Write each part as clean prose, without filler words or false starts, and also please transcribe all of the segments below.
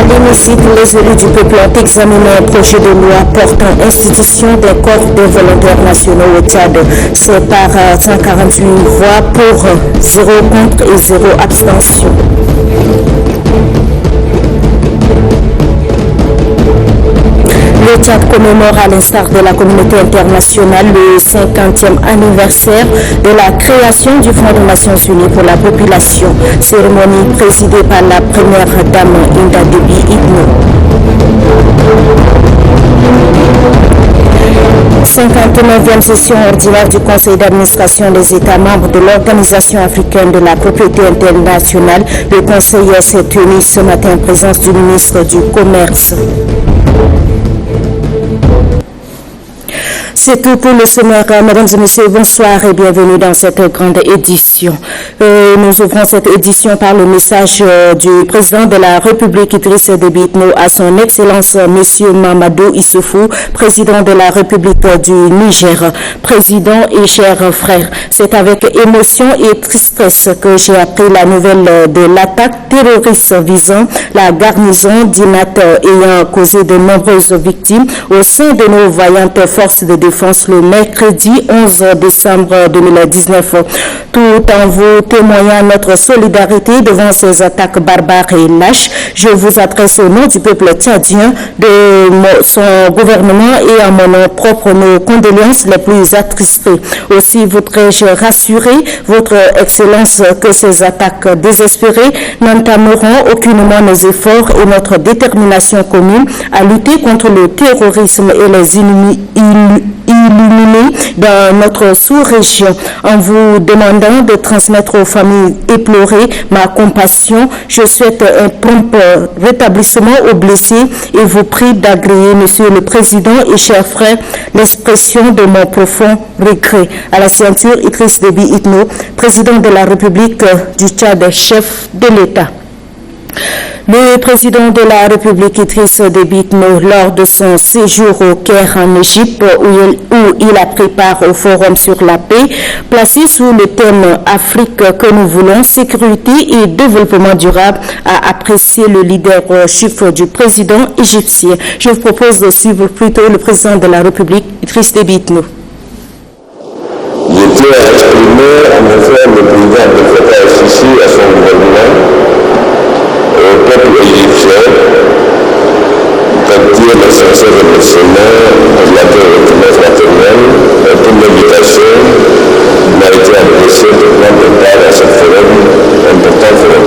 l'hémicycle, les élus du peuple ont examiné un projet de loi portant institution des corps de volontaires nationaux au Tchad. C'est par 148 voix pour, 0 contre et 0 abstention. Le Tchad commémore, à l'instar de la communauté internationale, le 50e anniversaire de la création du Fonds des Nations Unies pour la population. Cérémonie présidée par la première dame Inda Déby Itno. 59e session ordinaire du Conseil d'administration des États membres de l'Organisation africaine de la propriété internationale. Le Conseil s'est tenu ce matin en présence du ministre du Commerce. C'est tout pour le sommaire. Mesdames et messieurs, bonsoir et bienvenue dans cette grande édition. Nous ouvrons cette édition par le message du président de la République Idriss Déby Itno à son Excellence Monsieur Mamadou Issoufou, président de la République du Niger. Président et chers frères, c'est avec émotion et tristesse que j'ai appris la nouvelle de l'attaque terroriste visant la garnison d'Inat ayant causé de nombreuses victimes au sein de nos vaillantes forces de défense le mercredi 11 décembre 2019, tout en vous témoignant notre solidarité devant ces attaques barbares et lâches. Je vous adresse au nom du peuple tchadien, de son gouvernement et en mon nom propre nos condoléances les plus attristées. Aussi voudrais-je rassurer votre Excellence que ces attaques désespérées n'entameront aucunement nos efforts et notre détermination commune à lutter contre le terrorisme et les illuminés dans notre sous-région. En vous demandant de transmettre aux familles éplorées ma compassion, je souhaite un prompt rétablissement aux blessés et vous prie d'agréer, Monsieur le Président et chers frères, l'expression de mon profond regret. À la signature, Idriss Déby Itno, président de la République du Tchad, chef de l'État. Le président de la République Idriss Déby Itno, lors de son séjour au Caire en Égypte, où il a pris part au forum sur la paix, placé sous le thème Afrique que nous voulons, sécurité et développement durable, a apprécié le leadership du président égyptien. Je vous propose de suivre plutôt le président de la République Idriss Déby Itno. Je tiens à exprimer en effet le président de Fattah al-Sisi à son gouvernement, au peuple égyptien, d'attirer le sincère remerciement de la terre fraternelle et pour l'invitation m'a été adressée de prendre part à ce forum, important forum.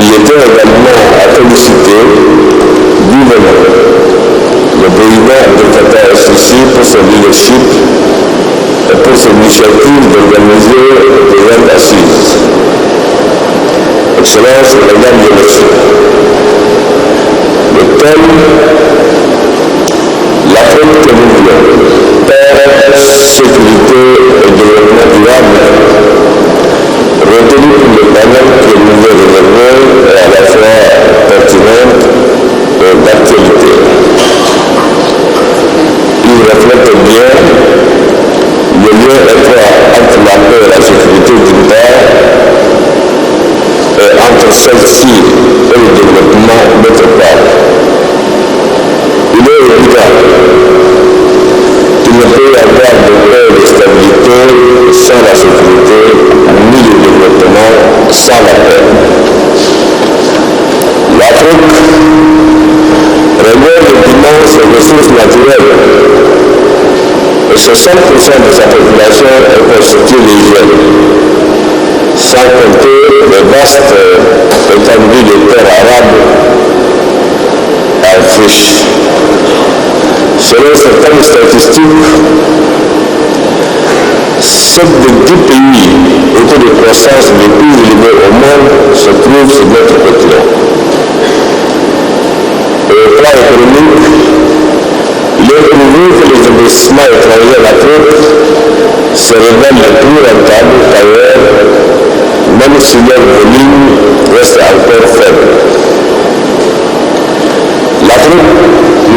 Il était également à féliciter vivement le président de Fattah al-Sisi pour son leadership et pour son initiative d'organiser des grandes assises. Excellence, mesdames et messieurs, le thème, l'Afrique que nous voulons, paix, sécurité et développement durable, retenu pour le panel que nous est réservé est à la fois pertinente et d'actualité. Il reflète bien le lien étroit entre la paix et la sécurité d'une part, entre celle-ci et le développement d'autre part. Il est évident qu'il ne peut y avoir de paix et de stabilité sans la sécurité, ni de développement sans la paix. L'Afrique regorge d'immenses ressources naturelles et 60% de sa population est constituée des jeunes, sans compter les vastes étendues de terres arabes en friche. Selon certaines statistiques, 7 des 10 pays au taux de croissance les plus élevés au monde se trouvent sur notre continent. Au plan économique, il est prouvé que les investissements étrangers en Afrique se révèlent les plus rentables qu'ailleurs, même si leur volume reste encore faible. L'Afrique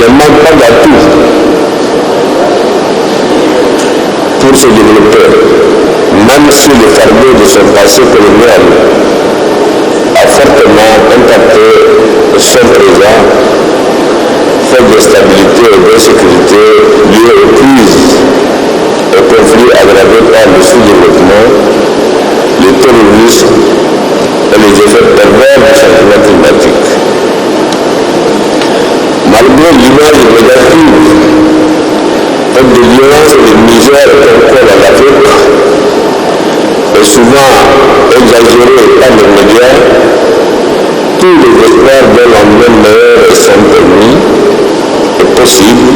ne manque pas d'atouts pour se développer, même si le fardeau de son passé colonial a fortement impactés sont présents, faute de stabilité et d'insécurité liées aux crises et conflits aggravés par le sous-développement, le terrorisme et les effets pervers du changement climatique. Malgré l'image négative de violence et de misère qu'on à l'Afrique, et souvent exagérée par les médias, tous les espoirs d'un lendemain meilleur sont permis et possibles,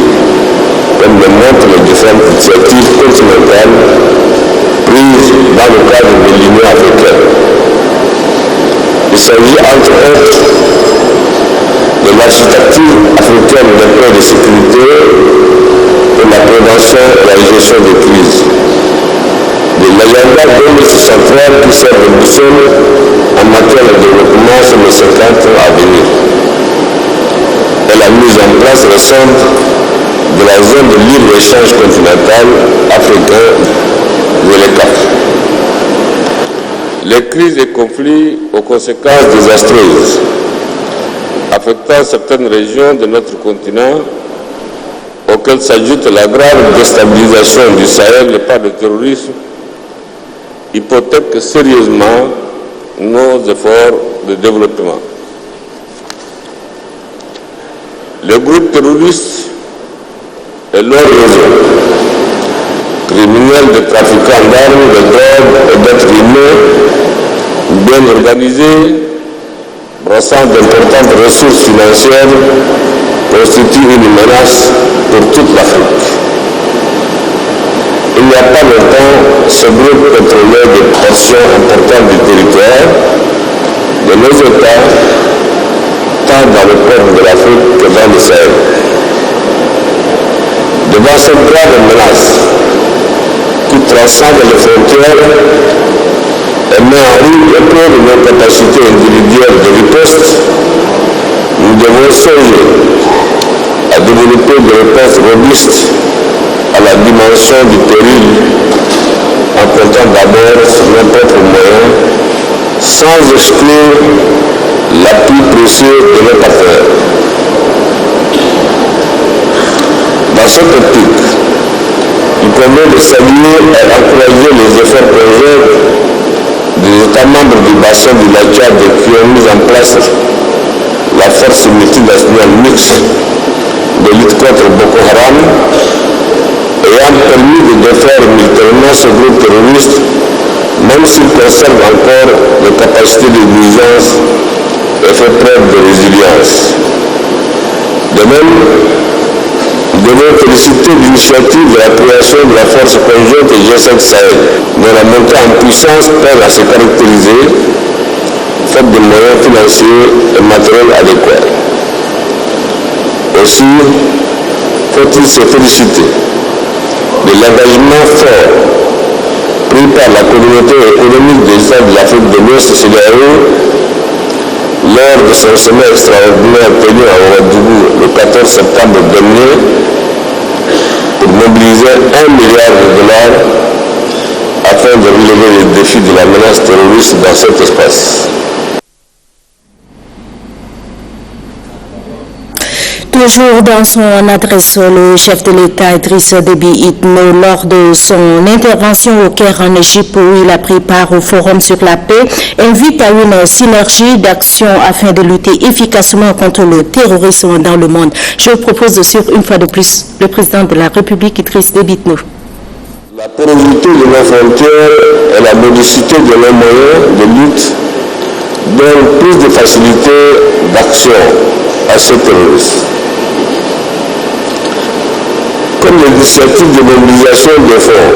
comme le montrent les différentes initiatives continentales prises dans le cadre de l'Union africaine. Il s'agit entre autres de l'architecture africaine de paix et de sécurité pour la prévention et la gestion des crises, de l'agenda 2063 qui sert de boussole en matière de développement sur les 50 ans à venir, et la mise en place récente de la zone de libre-échange continental africain de l'ECAF. Les crises et conflits aux conséquences désastreuses affectant certaines régions de notre continent, auxquelles s'ajoute la grave déstabilisation du Sahel par le terrorisme, hypothèquent sérieusement nos efforts de développement. Les groupes terroristes et leurs réseaux criminels de trafiquants d'armes, de drogue et d'êtres humains bien organisés, brossant d'importantes ressources financières, constituent une menace pour toute l'Afrique. Il n'y a pas longtemps, ce groupe contrôlait des portions importantes du territoire de nos États, tant dans le peuple de l'Afrique que dans le Sahel. Devant cette grave menace qui transcende les frontières et met en rude épreuve nos capacités individuelles de riposte, nous devons songer à développer des réponses robustes à la dimension du péril en comptant d'abord sur nos propres moyens, sans exclure l'appui précieux de nos partenaires. Dans cette optique, il convient de saluer et encourager les efforts conjoints des États membres du bassin du lac Tchad qui ont mis en place la force multinationale mixte de lutte contre Boko Haram, ayant permis de défaire militairement ce groupe terroriste, même s'il conserve encore des capacités de nuisance et fait preuve de résilience. De même, nous devons féliciter l'initiative de la création de la force conjointe G5 Sahel, dont la montée en puissance peine à se caractériser, faute de moyens financiers et matériels adéquats. Aussi, faut-il se féliciter de l'engagement fort pris par la communauté économique des États de l'Afrique de l'Ouest, CEDEAO, lors de son sommet extraordinaire tenu à Ouagadougou le 14 septembre dernier, pour mobiliser 1 milliard de dollars afin de relever les défis de la menace terroriste dans cet espace. Toujours dans son adresse, le chef de l'État Idriss Déby Itno, lors de son intervention au Caire en Égypte où il a pris part au Forum sur la paix, invite à une synergie d'action afin de lutter efficacement contre le terrorisme dans le monde. Je vous propose de suivre une fois de plus le président de la République Idriss Déby Itno. La porosité de nos frontières et la modicité de nos moyens de lutte donnent plus de facilité d'action à ces terroristes. Comme l'initiative de mobilisation des fonds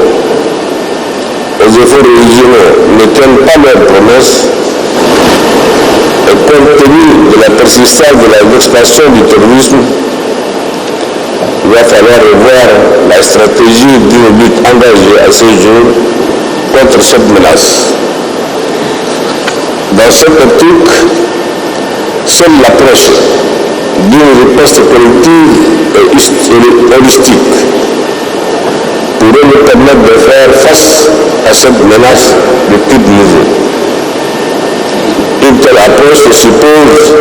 aux efforts régionaux ne tiennent pas leurs promesses, et compte tenu de la persistance de l'expansion du terrorisme, il va falloir revoir la stratégie d'une lutte engagée à ce jour contre cette menace. Dans cette optique, seule l'approche d'une riposte collective et holistique pourrait nous permettre de faire face à cette menace de type nouveau. Une telle approche suppose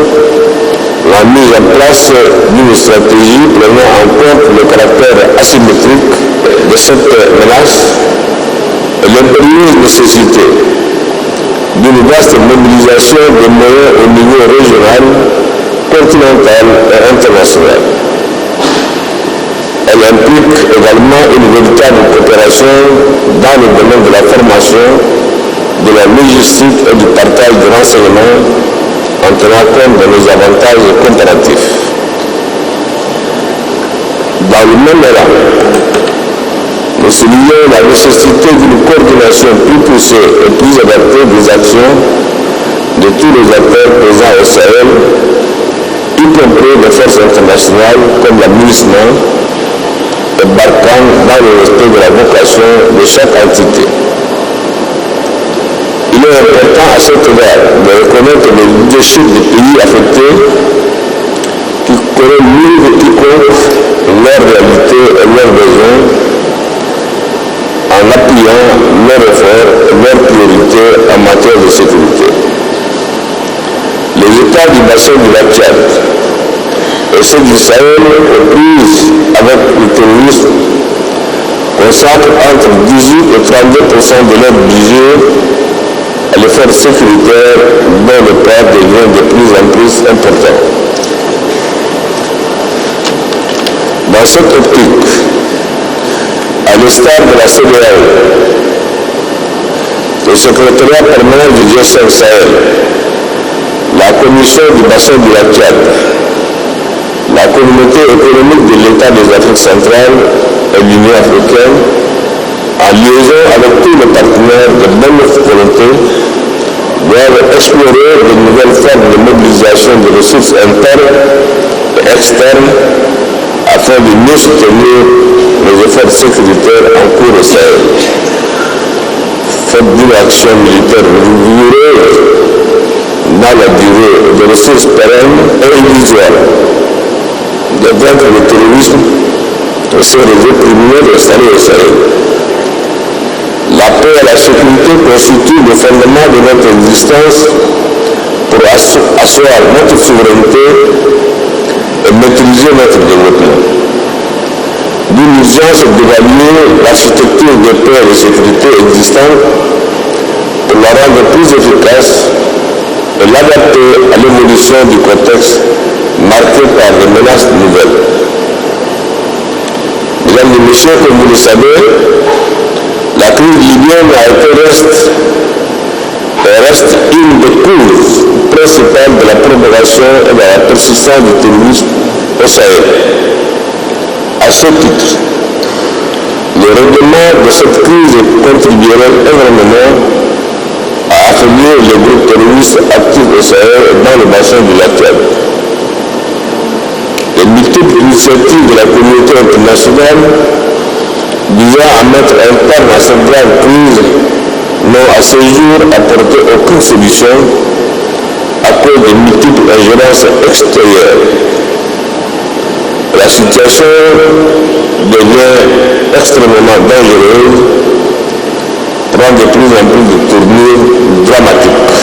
la mise en place d'une stratégie prenant en compte le caractère asymétrique de cette menace et l'impérieuse nécessité d'une vaste mobilisation des moyens au niveau régional, continental et international. Elle implique également une véritable coopération dans le domaine de la formation, de la logistique et du partage de renseignements en tenant compte de nos avantages comparatifs. Dans le même élan, nous soulignons la nécessité d'une coordination plus poussée et plus adaptée des actions de tous les acteurs présents au Sahel, y compris les forces internationales comme la MINUSMA, et Barkhane dans le respect de la vocation de chaque entité. Il est important à cet égard de reconnaître le leadership des pays affectés qui connaissent mieux que quiconque leur réalité et leurs besoins en appuyant leurs efforts et leurs priorités en matière de sécurité. Les États du bassin du lac Tchad et ceux du Sahel aux prises avec le terrorisme consacrent entre 18 et 32% de leur budget à l'effort sécuritaire dont le poids devient de plus en plus important. Dans cette optique, à l'instar de la CEDEAO, le secrétariat permanent du G5 Sahel, la commission du bassin du lac Tchad, la communauté économique de l'État des Afriques centrales et l'Union africaine, en liaison avec tous les partenaires de bonne volonté, doivent explorer de nouvelles formes de mobilisation de ressources internes et externes afin de mieux soutenir les efforts sécuritaires en cours au Sahel. Faute d'une action militaire rigoureuse dans la durée de ressources pérennes et illusoires, de vaincre le terrorisme et ses réseaux criminels installés au Sahel. La paix et la sécurité constituent le fondement de notre existence pour asseoir notre souveraineté et maîtriser notre développement. D'où l'urgence d'évaluer l'architecture de paix et de sécurité existante pour la rendre plus efficace et l'adapter à l'évolution du contexte marqué par des menaces nouvelles. Mesdames et messieurs, comme vous le savez, la crise libyenne a été reste une des causes principales de la propagation et de la persistance du terrorisme au Sahel. À ce titre, le règlement de cette crise contribuerait énormément à affaiblir les groupes terroristes actifs au Sahel et dans le bassin du lac Tchad. Les multiples initiatives de la communauté internationale visant à mettre un terme à cette grave crise n'ont à ce jour apporté aucune solution à cause des multiples ingérences extérieures. La situation devient extrêmement dangereuse, prend de plus en plus de tournures dramatiques.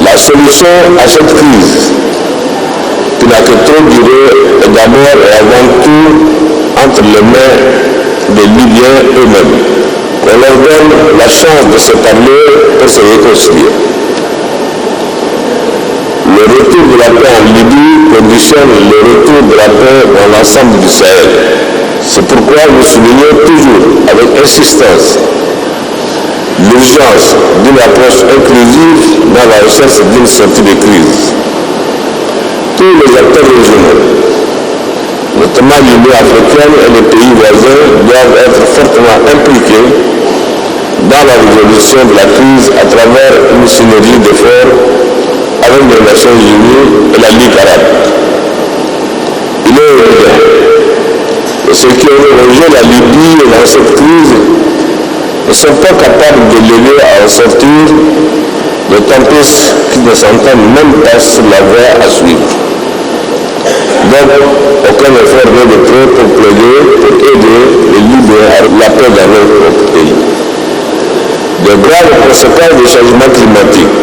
La solution à cette crise, qui n'a que trop duré, est d'abord et avant tout entre les mains des Libyens eux-mêmes. Qu'on leur donne la chance de se parler et se réconcilier. Le retour de la paix en Libye conditionne le retour de la paix dans l'ensemble du Sahel. C'est pourquoi nous soulignons toujours avec insistance l'urgence d'une approche inclusive dans la recherche d'une sortie de crise. Tous les acteurs régionaux, notamment l'Union africaine et les pays voisins, doivent être fortement impliqués dans la résolution de la crise à travers une synergie d'efforts avec les Nations Unies et la Ligue arabe. Il est évident que ceux qui ont rejoint la Libye dans cette crise ne sont pas capables de l'aider à en sortir, d'autant plus qu'ils ne s'entendent même pas sur la voie à suivre. Donc, aucun effort n'est de trop pour plaider, pour aider les Libyens à la paix dans leur propre pays. Les graves conséquences du changement climatique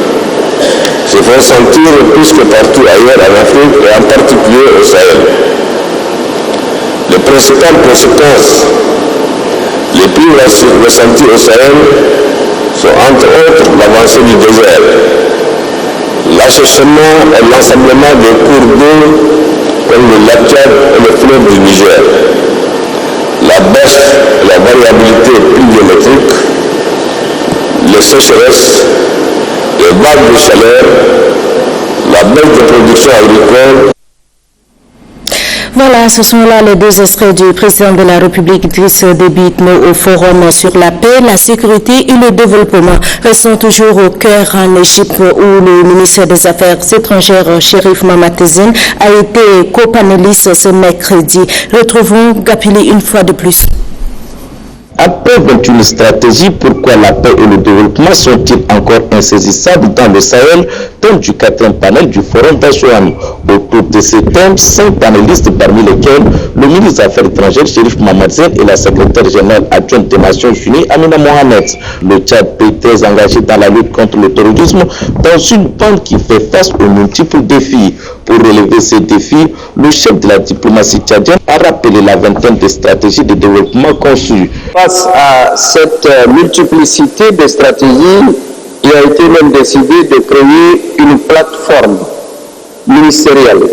se font sentir plus que partout ailleurs en Afrique et en particulier au Sahel. Les principales conséquences les plus ressenties au Sahel sont entre autres l'avancée du désert, l'assèchement et l'ensemblement des cours d'eau comme le lac Tchad et le fleuve du Niger, la baisse et la variabilité pluviométrique, les sécheresses, les vagues de chaleur, la baisse de production agricole. Voilà, ce sont là les deux extraits du président de la République, Idriss Déby Itno, au forum sur la paix, la sécurité et le développement. Restons toujours au cœur en Égypte où le ministre des Affaires étrangères, Cherif Mamatezine, a été copanéliste ce mercredi. Retrouvons Gapili une fois de plus. Après 21 stratégies, pourquoi la paix et le développement sont-ils encore insaisissables dans le Sahel, thème du 4e panel du Forum d'Asouane. Autour de ces thèmes, 5 panélistes parmi lesquels le ministre des Affaires étrangères, Cherif Mamatezine, et la secrétaire générale adjointe des Nations Unies, Amina Mohamed. Le Tchad est très engagé dans la lutte contre le terrorisme dans une bande qui fait face aux multiples défis. Pour relever ces défis, le chef de la diplomatie tchadienne a rappelé la vingtaine de stratégies de développement conçues. Face à cette multiplicité de stratégies, il a été même décidé de créer une plateforme ministérielle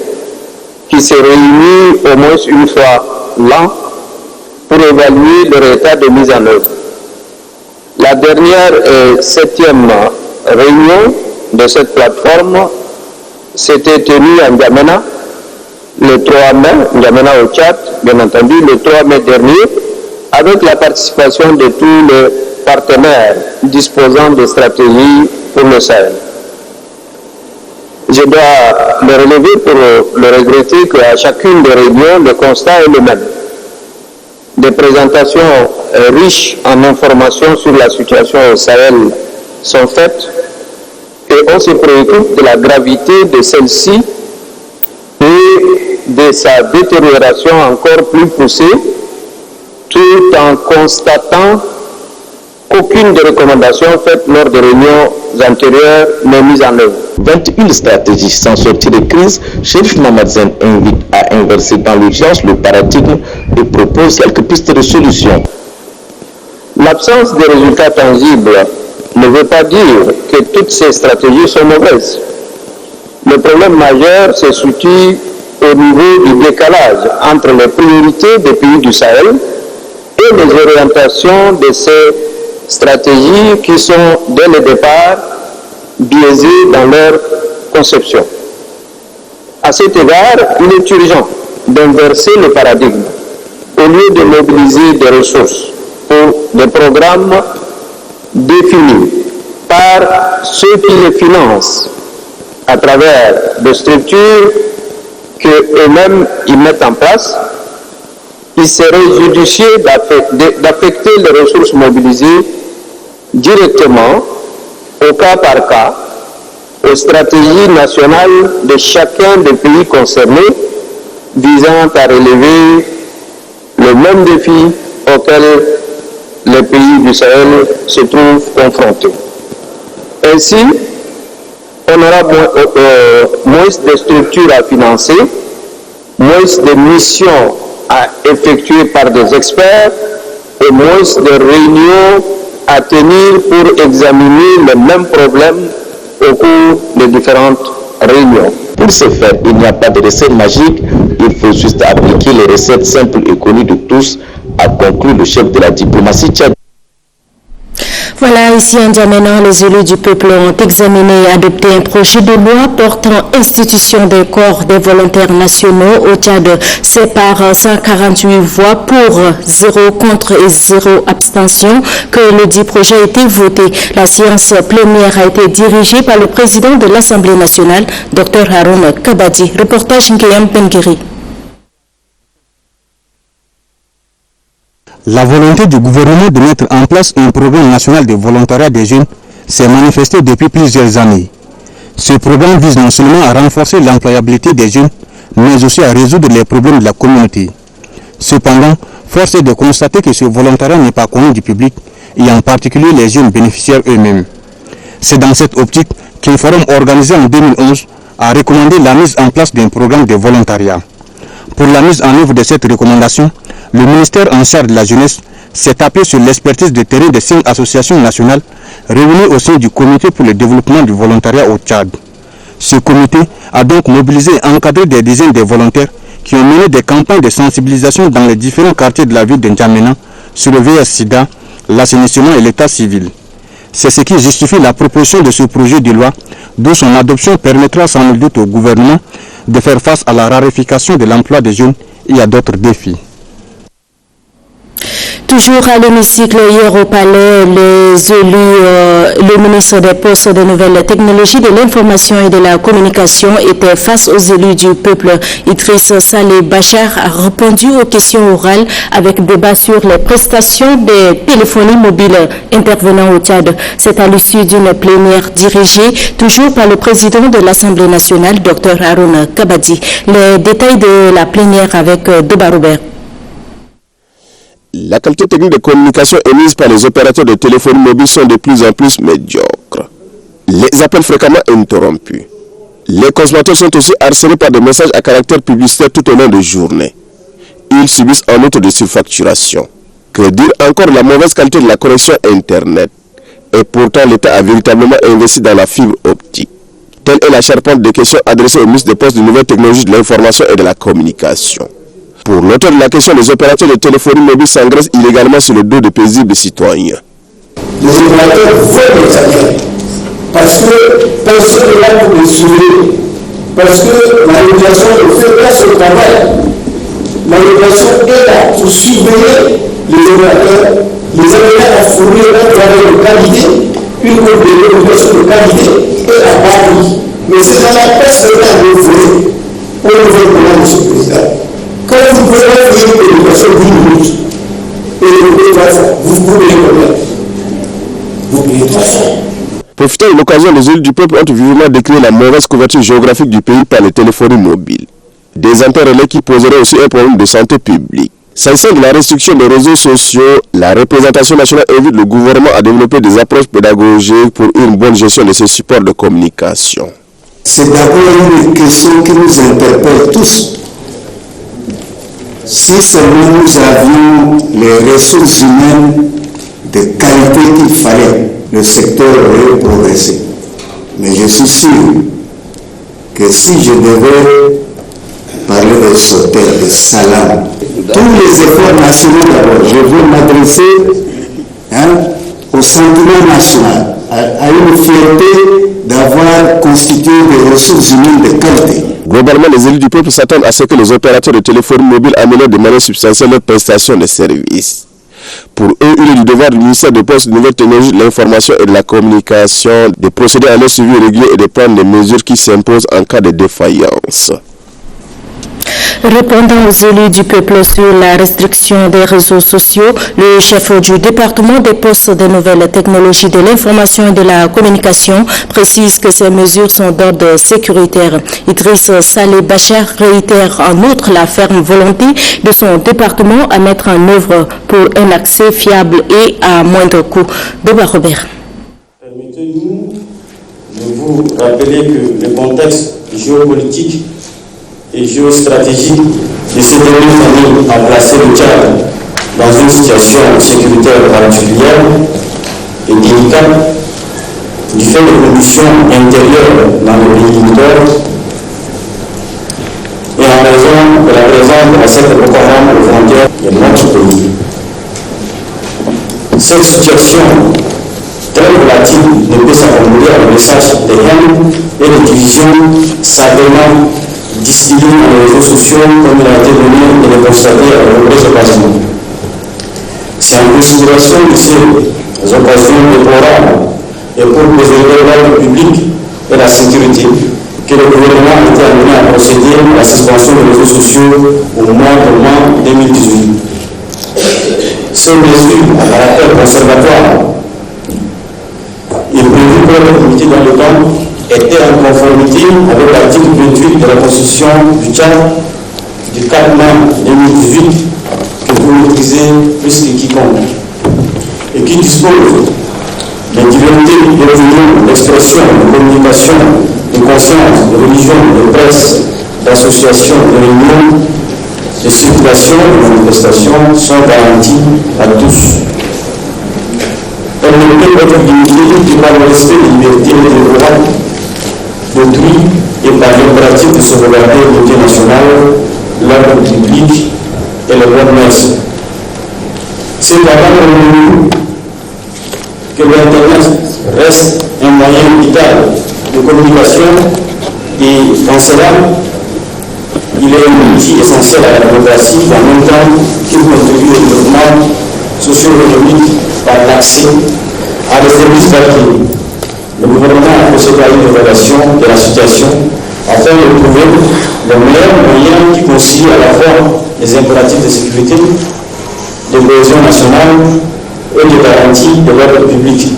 qui se réunit au moins une fois l'an pour évaluer leur état de mise en œuvre. La dernière et 7e réunion de cette plateforme s'était tenue à N'Djamena le 3 mai, N'Djamena au Tchad, bien entendu, le 3 mai dernier, avec la participation de tous les partenaires disposant de stratégies pour le Sahel. Je dois le relever pour le regretter qu'à chacune des réunions, le constat est le même. Des présentations riches en informations sur la situation au Sahel sont faites et on se préoccupe de la gravité de celle-ci et de sa détérioration encore plus poussée, tout en constatant qu'aucune des recommandations faites lors des réunions antérieures n'est mise en œuvre. 21 stratégies sans sortir de crise, Cherif Mamatezine invite à inverser dans l'urgence le paradigme et propose quelques pistes de solutions. L'absence de résultats tangibles ne veut pas dire que toutes ces stratégies sont mauvaises. Le problème majeur se situe au niveau du décalage entre les priorités des pays du Sahel et les orientations de ces stratégies qui sont dès le départ biaisées dans leur conception. À cet égard, il est urgent d'inverser le paradigme. Au lieu de mobiliser des ressources pour des programmes définis par ceux qui les financent à travers des structures qu'eux-mêmes ils mettent en place, il serait judicieux d'affecter les ressources mobilisées directement, au cas par cas, aux stratégies nationales de chacun des pays concernés visant à relever le même défi auquel les pays du Sahel se trouvent confrontés. Ainsi, on aura moins de structures à financer, moins de missions à effectuer par des experts et moins de réunions à tenir pour examiner les mêmes problèmes au cours des différentes réunions. Pour ce faire, il n'y a pas de recette magique, il faut juste appliquer les recettes simples et connues de tous, a conclu le chef de la diplomatie tchadienne. Voilà, ici en N'Djamena, les élus du peuple ont examiné et adopté un projet de loi portant institution des corps des volontaires nationaux au Tchad. C'est par 148 voix pour, 0 contre et 0 abstention que le dit projet a été voté. La séance plénière a été dirigée par le président de l'Assemblée nationale, Dr Haroun Kabadi. Reportage Nkeyam Pengiri. La volonté du gouvernement de mettre en place un programme national de volontariat des jeunes s'est manifestée depuis plusieurs années. Ce programme vise non seulement à renforcer l'employabilité des jeunes, mais aussi à résoudre les problèmes de la communauté. Cependant, force est de constater que ce volontariat n'est pas connu du public et en particulier les jeunes bénéficiaires eux-mêmes. C'est dans cette optique qu'un forum organisé en 2011 a recommandé la mise en place d'un programme de volontariat. Pour la mise en œuvre de cette recommandation, le ministère en charge de la jeunesse s'est appuyé sur l'expertise de terrain de 5 associations nationales réunies au sein du Comité pour le développement du volontariat au Tchad. Ce comité a donc mobilisé et encadré des dizaines de volontaires qui ont mené des campagnes de sensibilisation dans les différents quartiers de la ville de N'Djamena sur le VIH-Sida, l'assainissement et l'état civil. C'est ce qui justifie la proposition de ce projet de loi, dont son adoption permettra sans nul doute au gouvernement de faire face à la raréfaction de l'emploi des jeunes et à d'autres défis. Toujours à l'hémicycle, hier au palais, les élus, le ministre des Postes, des Nouvelles Technologies, de l'Information et de la Communication était face aux élus du peuple. Idriss Saleh Bachar a répondu aux questions orales avec débat sur les prestations des téléphonies mobiles intervenant au Tchad. C'est à l'issue d'une plénière dirigée toujours par le président de l'Assemblée nationale, Dr Harouna Kabadi. Les détails de la plénière avec Deba Robert. La qualité technique de communication émise par les opérateurs de téléphonie mobile sont de plus en plus médiocres. Les appels fréquemment interrompus. Les consommateurs sont aussi harcelés par des messages à caractère publicitaire tout au long de journée. Ils subissent en outre des surfacturations. Que dire encore de la mauvaise qualité de la connexion Internet? Et pourtant, l'État a véritablement investi dans la fibre optique. Telle est la charpente des questions adressées au ministre des Postes, de Nouvelles Technologies, de l'Information et de la Communication. Pour l'auteur de la question, les opérateurs de téléphonie mobile s'engraissent illégalement sur le dos de paisibles citoyens. Les opérateurs veulent les salaires parce que personne n'est là pour les surveiller, parce que la régulation ne fait pas ce travail. La régulation est là pour surveiller les opérateurs, les amener à fournir un travail de qualité, une communication de qualité et à Paris. Mais c'est dans la personne là que vous voulez, au niveau de M. le Président. Quand vous pouvez faire une communication d'une minute, et vous pouvez faire ça, vous pouvez le problème. Vous pouvez faire ça. Profitant de l'occasion, les élus du peuple ont vivement décrit la mauvaise couverture géographique du pays par les téléphones mobiles. Des antennes qui poseraient aussi un problème de santé publique. S'agissant de la restriction des réseaux sociaux, la représentation nationale invite le gouvernement à développer des approches pédagogiques pour une bonne gestion de ces supports de communication. C'est d'abord une question qui nous interpelle tous. Si seulement nous avions les ressources humaines de qualité qu'il fallait, le secteur aurait progressé. Mais je suis sûr que si je devais parler de sauter, de salam, tous les efforts nationaux d'abord, je veux m'adresser au sentiment national, à une fierté d'avoir constitué des ressources humaines de qualité. Globalement, les élus du peuple s'attendent à ce que les opérateurs de téléphonie mobile améliorent de manière substantielle leurs prestations de services. Pour eux, il est du devoir du ministère des Postes, de Nouvelles Technologies, de l'Information et de la Communication de procéder à leur suivi régulier et de prendre les mesures qui s'imposent en cas de défaillance. Répondant aux élus du peuple sur la restriction des réseaux sociaux, le chef du département des postes des nouvelles technologies de l'information et de la communication précise que ces mesures sont d'ordre sécuritaire. Idriss Saleh Bachar réitère en outre la ferme volonté de son département à mettre en œuvre pour un accès fiable et à moindre coût. Deba Robert. Permettez-nous de vous rappeler que le contexte géopolitique et géostratégique de ces dernières années a placé le Tchad dans une situation sécuritaire particulière et délicate du fait des conditions intérieures dans le pays limitrophe et en raison de la présence à cette époque aux frontières de notre pays. Cette situation très volatile ne peut s'accommoder à un message de haine et de division simplement distillé dans les réseaux sociaux comme il a été donné et le constaté à de nombreuses occasions. C'est en considération de ces occasions déplorables et pour préserver l'ordre public et la sécurité que le gouvernement a été amené à procéder à la suspension des réseaux sociaux au mois de mai 2018. Ces mesures à caractère conservatoire et prévues pour être limitées dans le temps était en conformité avec l'article 28 de la Constitution du Tchad du 4 mai 2018 que vous maîtrisez plus que quiconque. et qui dispose de liberté d'opinion, d'expression, de communication, de conscience, de religion, de presse, d'association, de réunion, de circulation, de manifestation sont garanties à tous. Elle ne peut être limitée que par le respect des libertés et des droits d'autrui et par l'impératif de sauvegarder l'unité nationale, l'ordre public et le droit de messe. C'est pendant que l'Internet reste un moyen vital de communication et en cela, il est un outil essentiel à la démocratie en même temps qu'il contribue au développement socio-économique par l'accès à des services gratuits. Le gouvernement a procédé à une évaluation de la situation afin de trouver le meilleur moyen qui concilie à la fois les impératifs de sécurité, de cohésion nationale et de garantie de l'ordre public.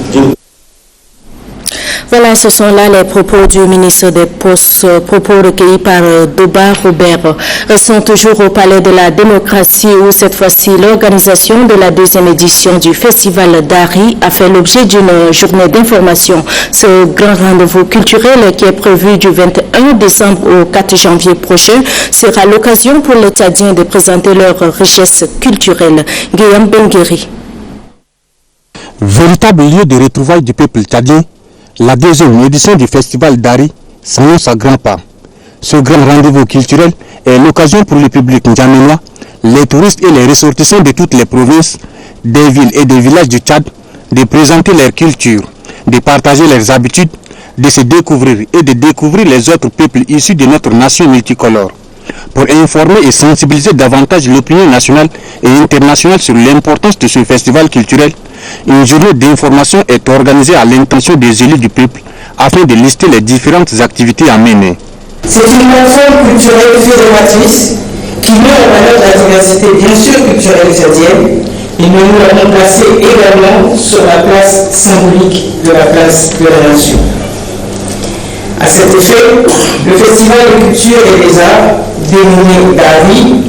Voilà, ce sont là les propos du ministre des Postes, propos recueillis par Doba Robert. Restons toujours au Palais de la Démocratie où cette fois-ci l'organisation de la deuxième édition du Festival d'Ari a fait l'objet d'une journée d'information. Ce grand rendez-vous culturel qui est prévu du 21 décembre au 4 janvier prochain sera l'occasion pour les Tchadiens de présenter leur richesse culturelle. Guillaume Bengueri. Véritable lieu de retrouvailles du peuple tchadien, la deuxième édition du Festival d'Ari s'annonce à grands pas. Ce grand rendez-vous culturel est l'occasion pour le public ndjamenois, les touristes et les ressortissants de toutes les provinces, des villes et des villages du Tchad, de présenter leur culture, de partager leurs habitudes, de se découvrir et de découvrir les autres peuples issus de notre nation multicolore. Pour informer et sensibiliser davantage l'opinion nationale et internationale sur l'importance de ce festival culturel, une journée d'information est organisée à l'intention des élus du peuple afin de lister les différentes activités à mener. C'est une plateforme culturelle fédératrice qui met en valeur la diversité bien sûr culturelle tchadienne et nous l'avons placé également sur la place symbolique de la place de la nation. À cet effet, le Festival de culture et des arts, dénommé Dari,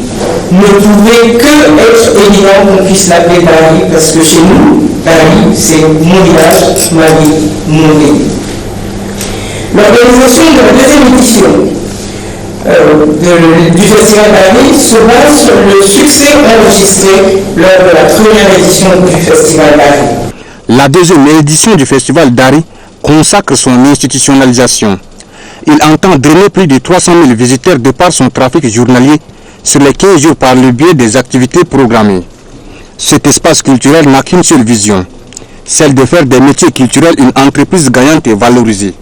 ne pouvait que être évident qu'on puisse l'appeler Dari, parce que chez nous, Dari, c'est mon village, ma vie, mon pays. L'organisation de la deuxième édition du Festival Dari se base sur le succès enregistré lors de la première édition du Festival Dari. La deuxième édition du Festival d'Ari consacre son institutionnalisation. Il entend drainer plus de 300 000 visiteurs de par son trafic journalier sur les 15 jours par le biais des activités programmées. Cet espace culturel n'a qu'une seule vision, celle de faire des métiers culturels une entreprise gagnante et valorisée.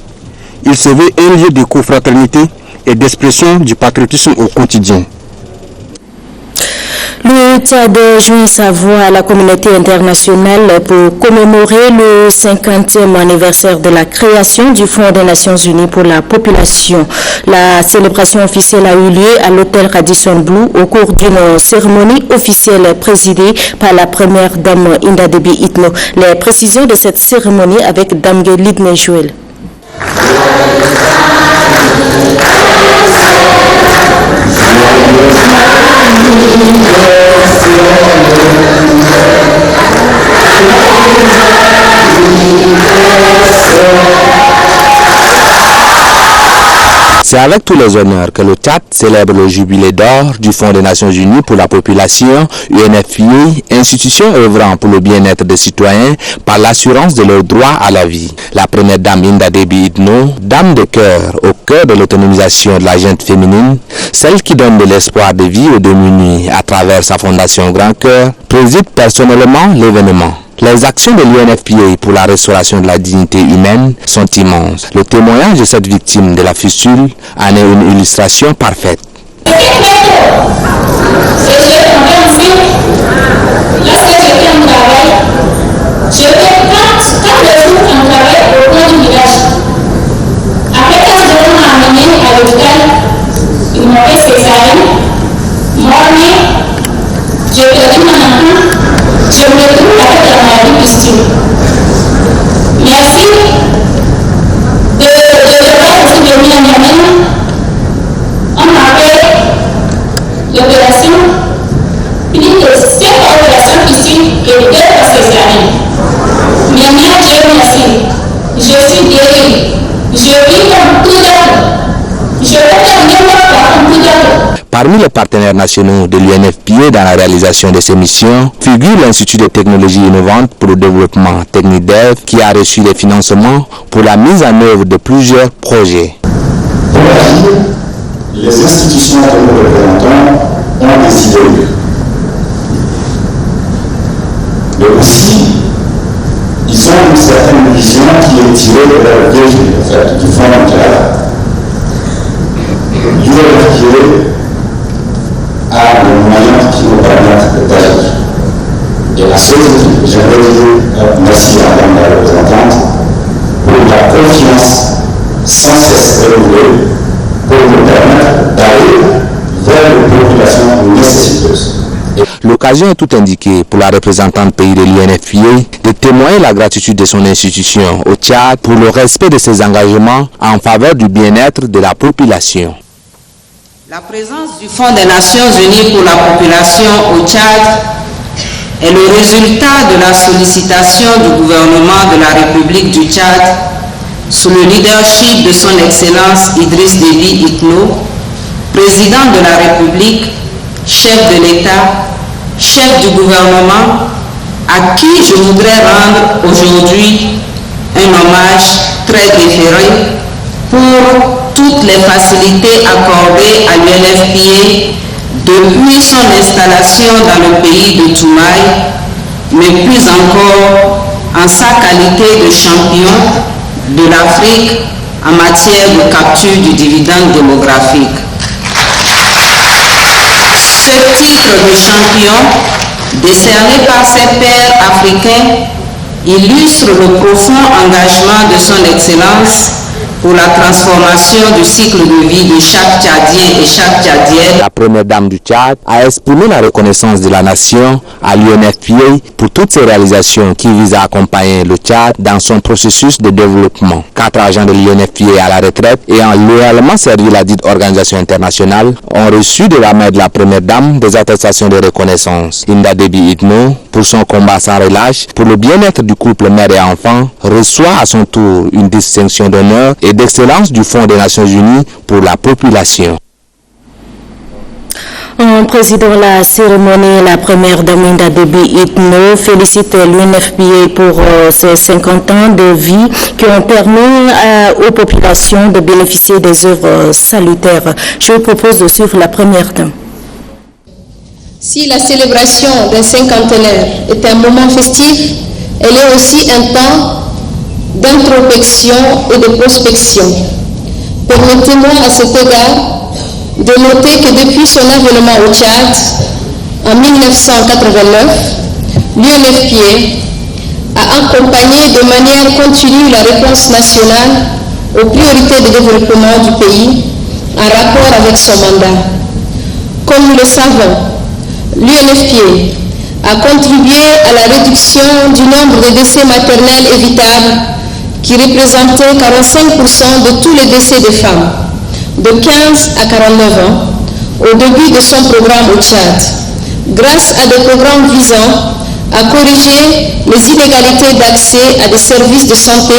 Il se veut un lieu de confraternité et d'expression du patriotisme au quotidien. Le Tchad joint sa voix à la communauté internationale pour commémorer le 50e anniversaire de la création du Fonds des Nations Unies pour la population. La célébration officielle a eu lieu à l'hôtel Radisson Blu au cours d'une cérémonie officielle présidée par la première dame Inda Déby Itno. Les précisions de cette cérémonie avec Dame Lidne Joël. C'est avec tous les honneurs que le Tchad célèbre le jubilé d'or du Fonds des Nations Unies pour la population, UNFPA, institution œuvrant pour le bien-être des citoyens par l'assurance de leur droit à la vie. La première dame Inda Déby Itno, dame de cœur au cœur de l'autonomisation de la gente féminine, celle qui donne de l'espoir de vie aux démunis à travers sa fondation Grand Cœur, préside personnellement l'événement. Les actions de l'UNFPA pour la restauration de la dignité humaine sont immenses. Le témoignage de cette victime de la fistule en est une illustration parfaite. Je me retrouve avec la maladie fistule. Merci de faire aussi de Miami. On a fait l'opération, puis de cette opération fistule et de césarienne. Parmi les partenaires nationaux de l'UNFPA dans la réalisation de ces missions figure l'Institut de technologie innovantes pour le développement TechniDev qui a reçu des financements pour la mise en œuvre de plusieurs projets. Pour agir, les institutions que nous représentons ont des idées. Mais aussi, ils ont une certaine vision qui est tirée de leur vision du Fonds mondial. L'UNFPA a les moyens qui nous permettent d'agir. Et à ce titre, j'aimerais dire merci à Madame la représentante pour la confiance sans cesse renouvelée pour nous permettre d'aller vers les populations nécessiteuses. L'occasion est tout indiquée pour la représentante pays de l'UNFPA de témoigner la gratitude de son institution au Tchad pour le respect de ses engagements en faveur du bien-être de la population. La présence du Fonds des Nations Unies pour la population au Tchad est le résultat de la sollicitation du gouvernement de la République du Tchad sous le leadership de son Excellence Idriss Déby Itno, président de la République, chef de l'État, chef du gouvernement, à qui je voudrais rendre aujourd'hui un hommage très déféré pour toutes les facilités accordées à l'UNFPA depuis son installation dans le pays de Toumaï, mais plus encore en sa qualité de champion de l'Afrique en matière de capture du dividende démographique. Ce titre de champion, décerné par ses pairs africains, illustre le profond engagement de son Excellence pour la transformation du cycle de vie de chaque Tchadien et chaque Tchadienne. La première dame du Tchad a exprimé la reconnaissance de la nation à l'UNFPA pour toutes ses réalisations qui visent à accompagner le Tchad dans son processus de développement. 4 agents de l'UNFPA à la retraite ayant loyalement servi la dite organisation internationale ont reçu de la main de la première dame des attestations de reconnaissance. Inda Déby Itno, pour son combat sans relâche pour le bien-être du couple mère et enfant, reçoit à son tour une distinction d'honneur et d'excellence du Fonds des Nations Unies pour la population. En présidant la cérémonie, la première dame Inda Déby Itno félicite l'UNFPA pour ses 50 ans de vie qui ont permis aux populations de bénéficier des œuvres salutaires. Je vous propose de suivre la première dame. Si la célébration d'un cinquantenaire est un moment festif, elle est aussi un temps d'introspection et de prospection. Permettez-moi à cet égard de noter que depuis son avènement au Tchad, en 1989, l'UNFPA a accompagné de manière continue la réponse nationale aux priorités de développement du pays en rapport avec son mandat. Comme nous le savons, l'UNFPA a contribué à la réduction du nombre de décès maternels évitables qui représentait 45% de tous les décès des femmes de 15 à 49 ans au début de son programme au Tchad, grâce à des programmes visant à corriger les inégalités d'accès à des services de santé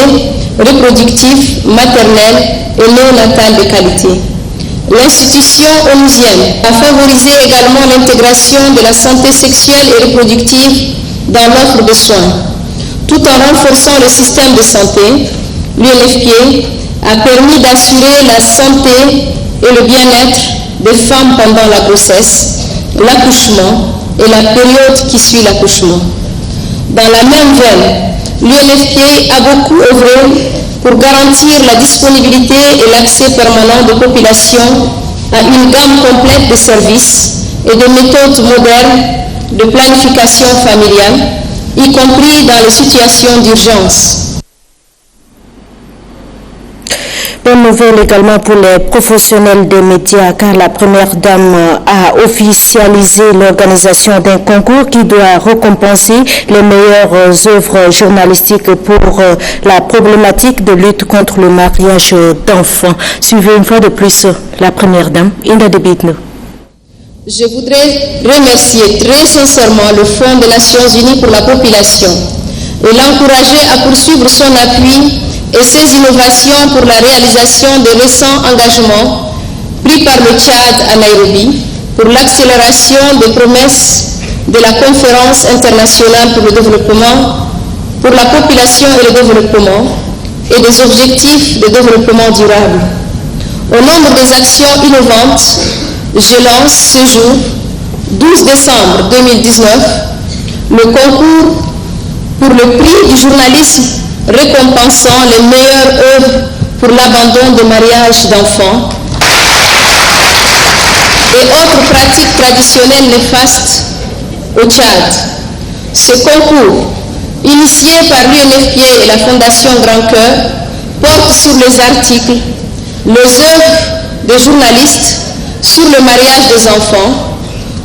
reproductifs, maternels et néonatales de qualité. L'institution onusienne a favorisé également l'intégration de la santé sexuelle et reproductive dans l'offre de soins. Tout en renforçant le système de santé, l'UNFPA a permis d'assurer la santé et le bien-être des femmes pendant la grossesse, l'accouchement et la période qui suit l'accouchement. Dans la même veine, l'UNFPA a beaucoup œuvré pour garantir la disponibilité et l'accès permanent des populations à une gamme complète de services et de méthodes modernes de planification familiale, y compris dans les situations d'urgence. Bonne nouvelle également pour les professionnels des médias, car la première dame a officialisé l'organisation d'un concours qui doit récompenser les meilleures œuvres journalistiques pour la problématique de lutte contre le mariage d'enfants. Suivez une fois de plus la première dame, Inda Déby Itno. Je voudrais remercier très sincèrement le Fonds des Nations Unies pour la population et l'encourager à poursuivre son appui et ses innovations pour la réalisation des récents engagements pris pris par le Tchad à Nairobi pour l'accélération des promesses de la conférence internationale pour le développement, pour la population et le développement et des objectifs de développement durable. Au nombre des actions innovantes, je lance ce jour, 12 décembre 2019, le concours pour le prix du journalisme récompensant les meilleures œuvres pour l'abandon de mariage d'enfants et autres pratiques traditionnelles néfastes au Tchad. Ce concours, initié par l'UNFPA et la Fondation Grand Cœur, porte sur les articles, les œuvres des journalistes sur le mariage des enfants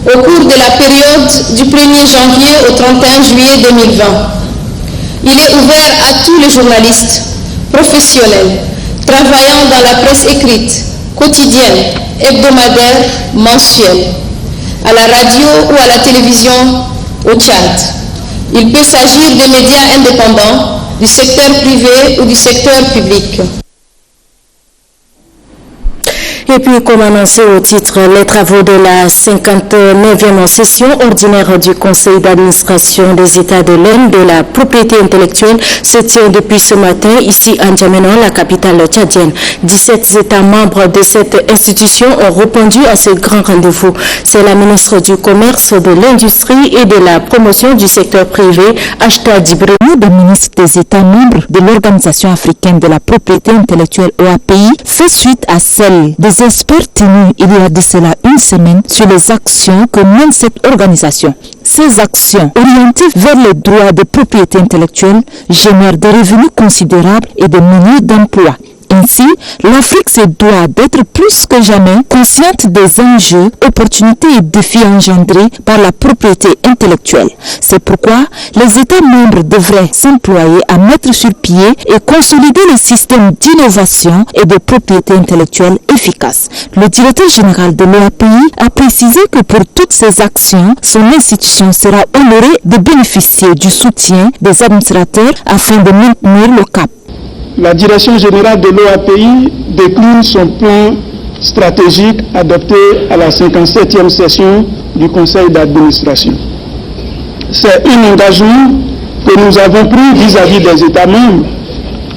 au cours de la période du 1er janvier au 31 juillet 2020. Il est ouvert à tous les journalistes professionnels travaillant dans la presse écrite, quotidienne, hebdomadaire, mensuelle, à la radio ou à la télévision au Tchad. Il peut s'agir des médias indépendants, du secteur privé ou du secteur public. Et puis, comme annoncé au titre, les travaux de la 59e session ordinaire du Conseil d'administration des États de l'Inde de la propriété intellectuelle se tient depuis ce matin ici à N'Djamena, la capitale tchadienne. 17 États membres de cette institution ont répondu à ce grand rendez-vous. C'est la ministre du Commerce, de l'Industrie et de la Promotion du secteur privé, Ashta Djibril. Le ministre des États membres de l'Organisation africaine de la propriété intellectuelle OAPI fait suite à celle des experts tenus il y a de cela une semaine sur les actions que mène cette organisation. Ces actions orientées vers les droits de propriété intellectuelle génèrent des revenus considérables et des milliers d'emplois. Ainsi, l'Afrique se doit d'être plus que jamais consciente des enjeux, opportunités et défis engendrés par la propriété intellectuelle. C'est pourquoi les États membres devraient s'employer à mettre sur pied et consolider les systèmes d'innovation et de propriété intellectuelle efficaces. Le directeur général de l'OAPI a précisé que pour toutes ces actions, son institution sera honorée de bénéficier du soutien des administrateurs afin de maintenir le cap. La direction générale de l'OAPI décline son plan stratégique adopté à la 57e session du Conseil d'administration. C'est un engagement que nous avons pris vis-à-vis des États membres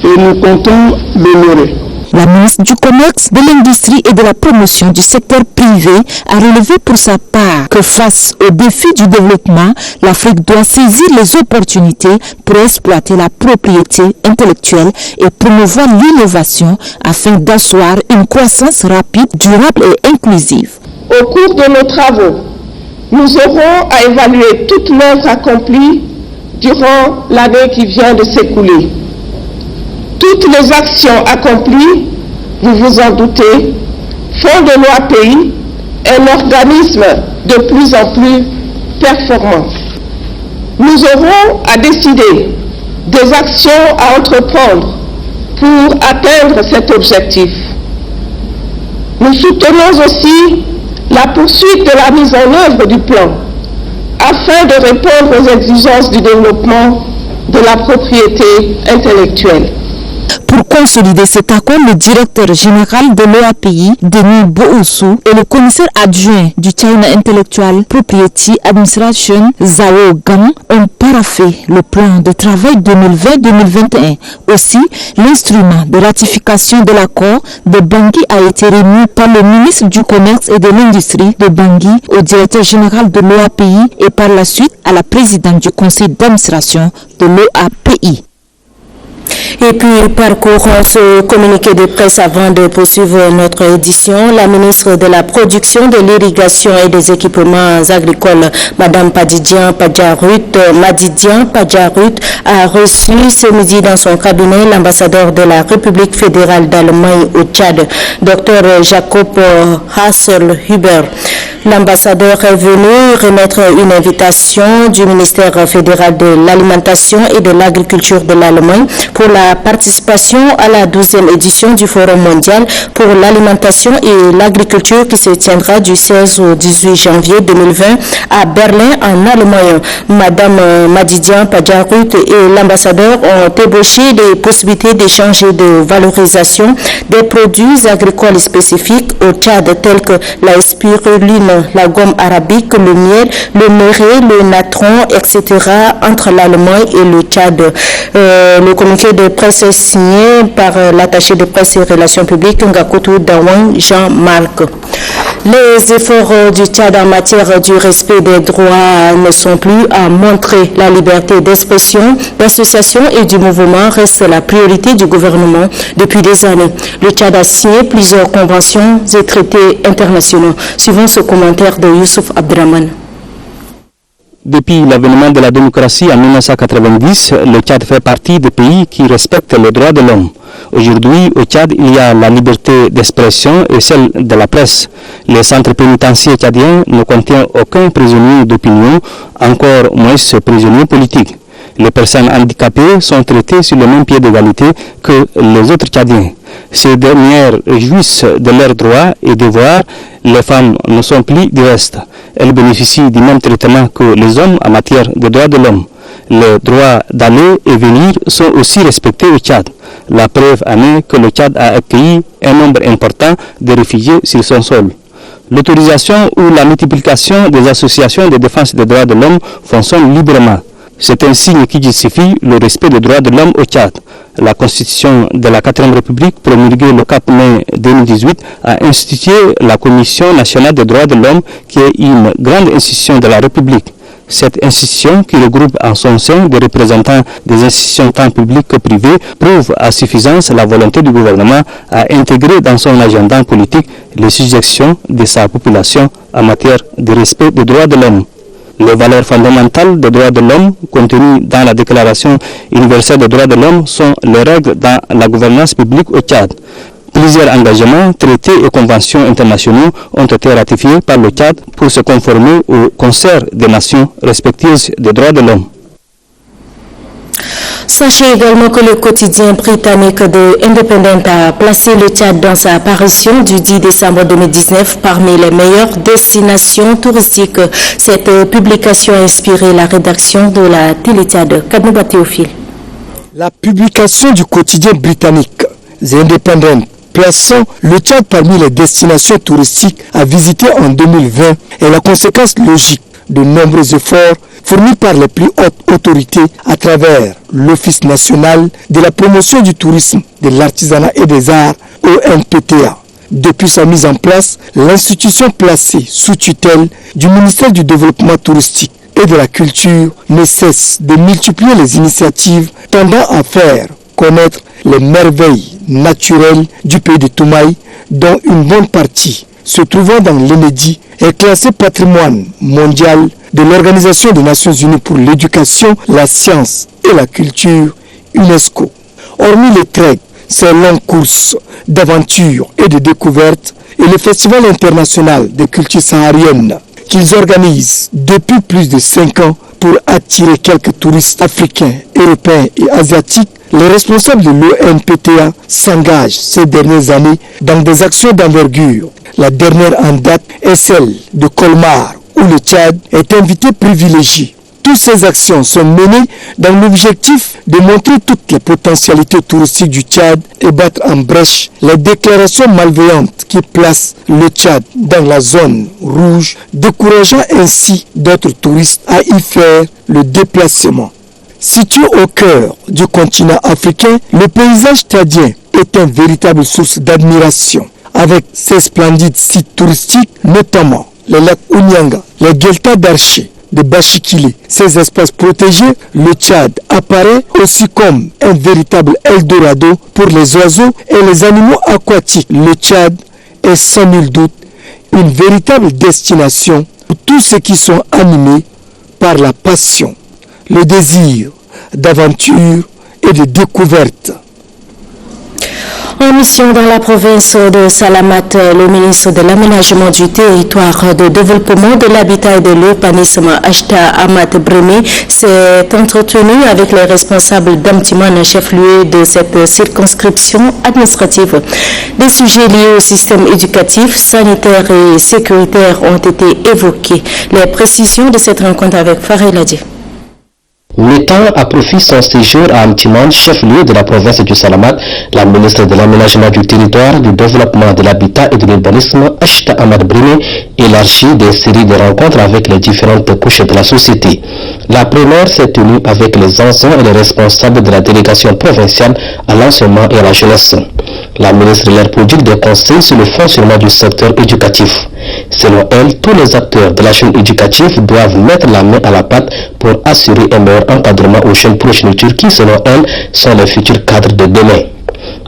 et nous comptons l'honorer. La ministre du Commerce, de l'Industrie et de la Promotion du secteur privé a relevé pour sa part que face aux défis du développement, l'Afrique doit saisir les opportunités pour exploiter la propriété intellectuelle et promouvoir l'innovation afin d'asseoir une croissance rapide, durable et inclusive. Au cours de nos travaux, nous aurons à évaluer toute l'œuvre accomplie durant l'année qui vient de s'écouler. Toutes les actions accomplies, vous vous en doutez, font de l'OAPI un organisme de plus en plus performant. Nous aurons à décider des actions à entreprendre pour atteindre cet objectif. Nous soutenons aussi la poursuite de la mise en œuvre du plan afin de répondre aux exigences du développement de la propriété intellectuelle. Pour consolider cet accord, le directeur général de l'OAPI, Denis Booussou, et le commissaire adjoint du China Intellectual Property Administration, Zhao Gang, ont paraphé le plan de travail 2020-2021. Aussi, l'instrument de ratification de l'accord de Bangui a été remis par le ministre du Commerce et de l'Industrie de Bangui au directeur général de l'OAPI et par la suite à la présidente du conseil d'administration de l'OAPI. Et puis, parcourons ce communiqué de presse avant de poursuivre notre édition. La ministre de la Production, de l'Irrigation et des Équipements agricoles, Mme Madidian Padjarut, a reçu ce midi dans son cabinet l'ambassadeur de la République fédérale d'Allemagne au Tchad, Dr Jacob Hasselhuber. L'ambassadeur est venu remettre une invitation du ministère fédéral de l'Alimentation et de l'Agriculture de l'Allemagne pour la la participation à la 12e édition du Forum mondial pour l'alimentation et l'agriculture qui se tiendra du 16 au 18 janvier 2020 à Berlin en Allemagne. Madame Madidian Padjarut et l'ambassadeur ont ébauché les possibilités d'échange et de valorisation des produits agricoles spécifiques au Tchad tels que la spiruline, la gomme arabique, le miel, le méré, le natron, etc. entre l'Allemagne et le Tchad. Le communiqué de presse est signé par l'attaché de presse et relations publiques Ngakotou Dawan Jean-Marc. Les efforts du Tchad en matière du respect des droits ne sont plus à montrer. La liberté d'expression, d'association et du mouvement reste la priorité du gouvernement depuis des années. Le Tchad a signé plusieurs conventions et traités internationaux. Suivons ce commentaire de Youssouf Abdraman. Depuis l'avènement de la démocratie en 1990, le Tchad fait partie des pays qui respectent les droits de l'homme. Aujourd'hui, au Tchad, il y a la liberté d'expression et celle de la presse. Les centres pénitentiaires tchadiens ne contiennent aucun prisonnier d'opinion, encore moins prisonnier politique. Les personnes handicapées sont traitées sur le même pied d'égalité que les autres Tchadiens. Ces dernières jouissent de leurs droits et devoirs. Les femmes ne sont plus du reste. Elles bénéficient du même traitement que les hommes en matière de droits de l'homme. Les droits d'aller et venir sont aussi respectés au Tchad. La preuve en est que le Tchad a accueilli un nombre important de réfugiés sur son sol. L'autorisation ou la multiplication des associations de défense des droits de l'homme fonctionne librement. C'est un signe qui justifie le respect des droits de l'homme au Tchad. La Constitution de la 4e République, promulguée le 4 mai 2018, a institué la Commission nationale des droits de l'homme, qui est une grande institution de la République. Cette institution, qui regroupe en son sein des représentants des institutions tant publiques que privées, prouve à suffisance la volonté du gouvernement à intégrer dans son agenda politique les suggestions de sa population en matière de respect des droits de l'homme. Les valeurs fondamentales des droits de l'homme contenues dans la Déclaration universelle des droits de l'homme sont les règles dans la gouvernance publique au Tchad. Plusieurs engagements, traités et conventions internationaux ont été ratifiés par le Tchad pour se conformer au concert des nations respectueuses des droits de l'homme. Sachez également que le quotidien britannique de Independent a placé le Tchad dans sa parution du 10 décembre 2019 parmi les meilleures destinations touristiques. Cette publication a inspiré la rédaction de la Télé-Tchad. Kadouba Théophile. La publication du quotidien britannique The Independent plaçant le Tchad parmi les destinations touristiques à visiter en 2020 est la conséquence logique de nombreux efforts fournis par les plus hautes autorités à travers l'Office national de la promotion du tourisme, de l'artisanat et des arts, ONPTA. Depuis sa mise en place, l'institution placée sous tutelle du ministère du Développement touristique et de la culture ne cesse de multiplier les initiatives tendant à faire connaître les merveilles naturelles du pays de Toumaï, dont une bonne partie se trouvant dans l'Enedi est classé patrimoine mondial de l'Organisation des Nations Unies pour l'éducation, la science et la culture, UNESCO. Hormis les treks, ces longues courses d'aventure et de découverte et le Festival international des cultures sahariennes qu'ils organisent depuis plus de 5 ans pour attirer quelques touristes africains, européens et asiatiques, les responsables de l'ONPTA s'engagent ces dernières années dans des actions d'envergure. La dernière en date est celle de Colmar, où le Tchad est invité privilégié. Toutes ces actions sont menées dans l'objectif de montrer toutes les potentialités touristiques du Tchad et battre en brèche les déclarations malveillantes qui placent le Tchad dans la zone rouge, décourageant ainsi d'autres touristes à y faire le déplacement. Situé au cœur du continent africain, le paysage tchadien est une véritable source d'admiration, avec ses splendides sites touristiques, notamment les lacs Ounyanga, les deltas d'Arché, de Bachikili. Ces espaces protégés, le Tchad apparaît aussi comme un véritable Eldorado pour les oiseaux et les animaux aquatiques. Le Tchad est sans nul doute une véritable destination pour tous ceux qui sont animés par la passion, le désir d'aventure et de découverte. En mission dans la province de Salamat, le ministre de l'Aménagement du territoire, de développement de l'habitat et de l'urbanisme, Ashta Ahmad Breme, s'est entretenu avec les responsables d'Amtiman, chef-lieu de cette circonscription administrative. Des sujets liés au système éducatif, sanitaire et sécuritaire ont été évoqués. Les précisions de cette rencontre avec Farel Adi. Mettant à profit son séjour à Amtiman, chef-lieu de la province du Salamat, la ministre de l'Aménagement du territoire, du développement de l'habitat et de l'urbanisme, Ashta Ahmad Breme, élargit des séries de rencontres avec les différentes couches de la société. La première s'est tenue avec les anciens et les responsables de la délégation provinciale à l'enseignement et à la jeunesse. La ministre leur prodigue des conseils sur le fonctionnement du secteur éducatif. Selon elle, tous les acteurs de la chaîne éducative doivent mettre la main à la pâte pour assurer un meilleur encadrement aux jeunes progénitures qui, selon elle, sont les futurs cadres de demain.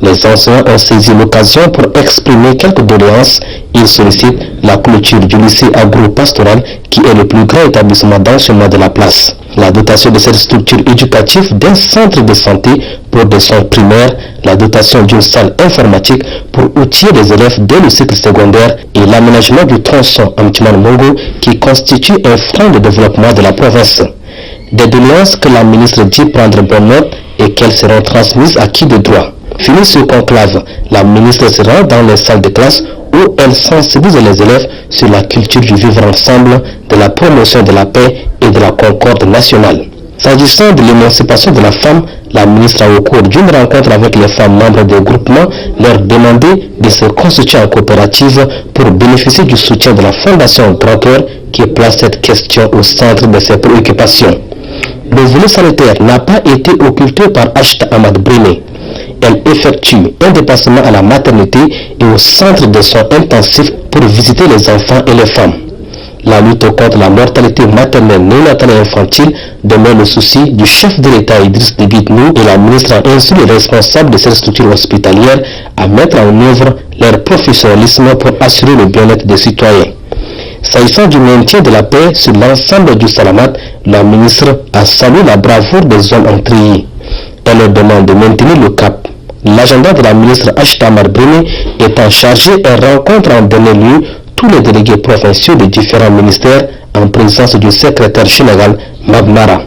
Les enseignants ont saisi l'occasion pour exprimer quelques doléances. Ils sollicitent la clôture du lycée agro-pastoral qui est le plus grand établissement d'enseignement de la place. La dotation de cette structure éducative d'un centre de santé pour des soins primaires, la dotation d'une salle informatique pour outiller les élèves dès le cycle secondaire et l'aménagement du tronçon Amtiman-Mongo qui constitue un frein de développement de la province. Des doléances que la ministre dit prendre bonne note et qu'elles seront transmises à qui de droit. Fini ce conclave, la ministre se rend dans les salles de classe où elle sensibilise les élèves sur la culture du vivre ensemble, de la promotion de la paix et de la concorde nationale. S'agissant de l'émancipation de la femme, la ministre a au cours d'une rencontre avec les femmes membres des groupements leur demandé de se constituer en coopérative pour bénéficier du soutien de la Fondation Grand Cœur qui place cette question au centre de ses préoccupations. Le volet sanitaire n'a pas été occulté par Ashta Ahmad Breme. Elle effectue un déplacement à la maternité et au centre de soins intensifs pour visiter les enfants et les femmes. La lutte contre la mortalité maternelle, néonatale et infantile demeure le souci du chef de l'État Idriss Déby Itno et la ministre a instruit les responsables de cette structure hospitalière à mettre en œuvre leur professionnalisme pour assurer le bien-être des citoyens. S'agissant du maintien de la paix sur l'ensemble du Salamat, la ministre a salué la bravoure des hommes entrés. Elle leur demande de maintenir le cap. L'agenda de la ministre Ashta Ahmad Breme étant chargé, elle rencontre en dernier lieu tous les délégués provinciaux des différents ministères en présence du secrétaire général Mabmara.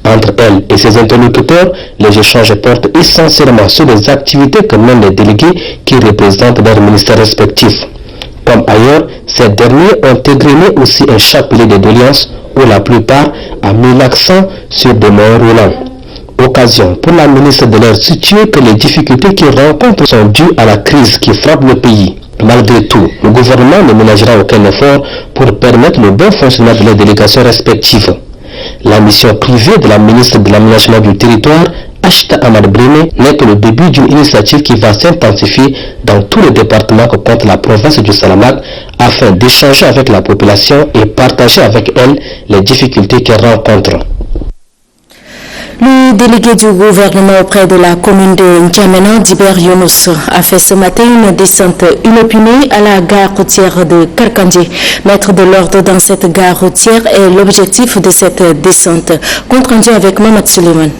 Entre elle et ses interlocuteurs, les échanges portent essentiellement sur les activités que mènent les délégués qui représentent leurs ministères respectifs. Comme ailleurs, ces derniers ont égrené aussi un chapelet de doléances où la plupart a mis l'accent sur des moyens roulants. Occasion pour la ministre de leur situer que les difficultés qu'ils rencontrent sont dues à la crise qui frappe le pays. Malgré tout, le gouvernement ne ménagera aucun effort pour permettre le bon fonctionnement de leurs délégations respectives. La mission privée de la ministre de l'Aménagement du territoire, Ashta Ahmad Breme, n'est que le début d'une initiative qui va s'intensifier dans tous les départements que compte la province du Salamat afin d'échanger avec la population et partager avec elle les difficultés qu'elle rencontre. Le délégué du gouvernement auprès de la commune de N'Djamena, Djiber Younous, a fait ce matin une descente inopinée à la gare routière de Karkandji. Mettre de l'ordre dans cette gare routière est l'objectif de cette descente. Compte rendu avec Mohamed Suleiman.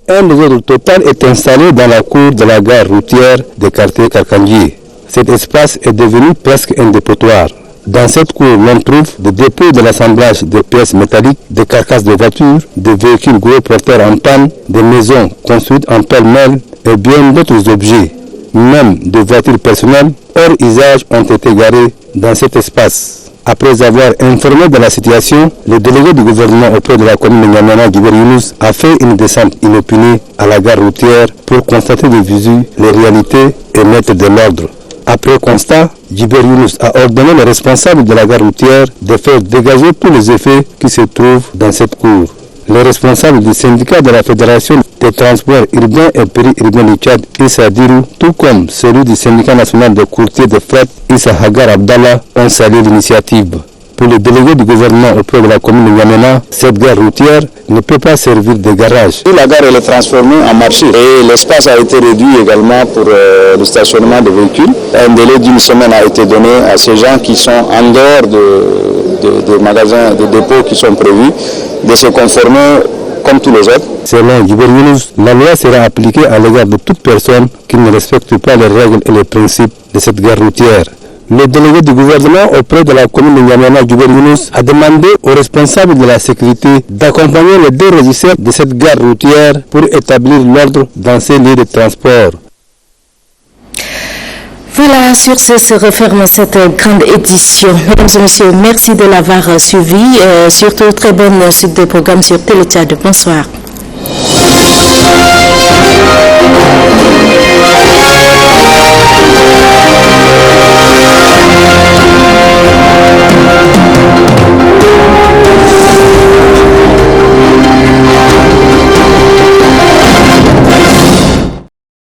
Un désordre total est installé dans la cour de la gare routière du quartier Karkandji. Cet espace est devenu presque un dépotoir. Dans cette cour, l'on trouve des dépôts de l'assemblage de pièces métalliques, des carcasses de voitures, des véhicules gros porteurs en panne, des maisons construites en pêle-mêle et bien d'autres objets. Même des voitures personnelles hors usage ont été garées dans cet espace. Après avoir informé de la situation, le délégué du gouvernement auprès de la commune de N'Djamena, Djiber Younous, a fait une descente inopinée à la gare routière pour constater de visu les réalités et mettre de l'ordre. Après constat, Djiber Younous a ordonné les responsables de la gare routière de faire dégager tous les effets qui se trouvent dans cette cour. Les responsables du syndicat de la Fédération des transports urbains et périurbains du Tchad, Issa Dirou, tout comme celui du syndicat national des courtiers de fret, Issa Hagar Abdallah, ont salué l'initiative. Pour le délégué du gouvernement auprès de la commune de N'Djamena, cette gare routière ne peut pas servir de garage. La gare est transformée en marché et l'espace a été réduit également pour le stationnement de véhicules. Un délai d'une semaine a été donné à ces gens qui sont en dehors des magasins, des dépôts qui sont prévus, de se conformer comme tous les autres. Selon Djibril Younous, la loi sera appliquée à l'égard de toute personne qui ne respecte pas les règles et les principes de cette gare routière. Le délégué du gouvernement auprès de la commune de N'Djamena, Djibril Younous, a demandé aux responsables de la sécurité d'accompagner les deux régisseurs de cette gare routière pour établir l'ordre dans ces lieux de transport. Voilà, sur ce se referme cette grande édition. Mesdames et messieurs, merci de l'avoir suivi. Surtout, très bonne suite de programme sur Télé Tchad. Bonsoir.